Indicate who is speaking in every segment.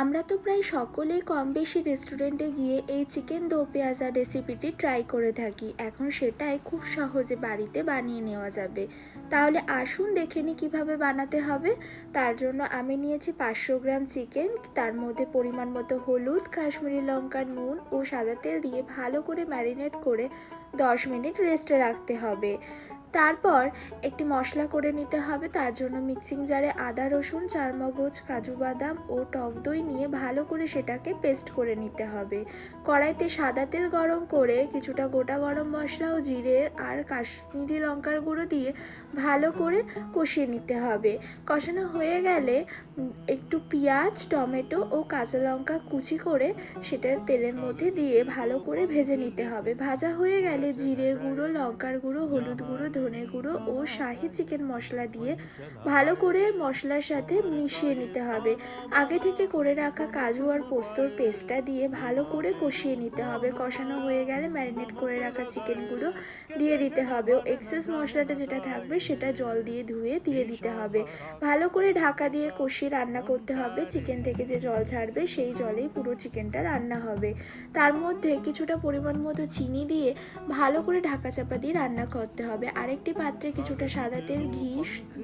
Speaker 1: আমরা তো প্রায় সকলেই কম বেশি রেস্টুরেন্টে গিয়ে এই চিকেন দো পেঁয়াজা রেসিপিটি ট্রাই করে থাকি। এখন সেটাই খুব সহজে বাড়িতে বানিয়ে নেওয়া যাবে। তাহলে আসুন দেখে নিই কীভাবে বানাতে হবে। তার জন্য আমি নিয়েছি 500 গ্রাম চিকেন, তার মধ্যে পরিমাণ মতো হলুদ, কাশ্মীরি লঙ্কা, নুন ও সাদা তেল দিয়ে ভালো করে ম্যারিনেট করে 10 মিনিট রেস্টে রাখতে হবে। তারপর একটি মশলা করে নিতে হবে। তার জন্য মিক্সিং জারে আদা, রসুন, চারমগজ, কাজু বাদাম ও টক দই নিয়ে ভালো করে সেটাকে পেস্ট করে নিতে হবে। কড়াইতে সাদা তেল গরম করে কিছুটা গোটা গরম মশলা ও জিরে আর কাশ্মীরি লঙ্কার গুঁড়ো দিয়ে ভালো করে কষিয়ে নিতে হবে। কষানো হয়ে গেলে একটু পেঁয়াজ, টমেটো ও কাঁচা লঙ্কা কুচি করে সেটা তেলের মধ্যে দিয়ে ভালো করে ভেজে নিতে হবে। ভাজা হয়ে গেলে জিরে গুঁড়ো, লঙ্কার গুঁড়ো, হলুদ গুঁড়ো, ধনে গুঁড়ো ও শাহি চিকেন মশলা দিয়ে ভালো করে মশলার সাথে মিশিয়ে নিতে হবে। আগে থেকে করে রাখা কাজু আর পোস্তর পেস্টটা দিয়ে ভালো করে কষিয়ে নিতে হবে। কষানো হয়ে গেলে ম্যারিনেট করে রাখা চিকেনগুলো দিয়ে দিতে হবে ও এক্সেস মশলাটা যেটা থাকবে সেটা জল দিয়ে ধুয়ে দিয়ে দিতে হবে। ভালো করে ঢাকা দিয়ে কষিয়ে রান্না করতে হবে। চিকেন থেকে যে জল ছাড়বে সেই জলেই পুরো চিকেনটা রান্না হবে। তার মধ্যে কিছুটা পরিমাণ মতো চিনি দিয়ে ভালো করে ঢাকা চাপা দিয়ে রান্না করতে হবে। আরেকটি পাত্রে কিছুটা সাদা তেল, ঘি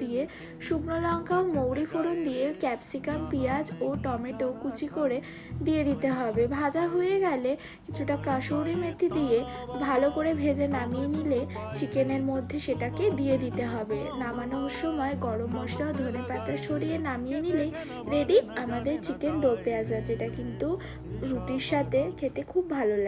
Speaker 1: দিয়ে শুকনো লঙ্কা ও মৌরি ফোড়ন দিয়ে ক্যাপসিকাম, পেঁয়াজ ও টমেটো কুচি করে দিয়ে দিতে হবে। ভাজা হয়ে গেলে কিছুটা কাসুরি মেথি দিয়ে ভালো করে ভেজে নামিয়ে নিলে চিকেনের মধ্যে সেটাকে দিয়ে দিতে হবে। নামানোর সময় গরম মশলা ও ধনেপাতা ছড়িয়ে নামিয়ে নিলেই রেডি আমাদের চিকেন দো পেঁয়াজা, যেটা কিন্তু রুটির সাথে খেতে খুব ভালো লাগে।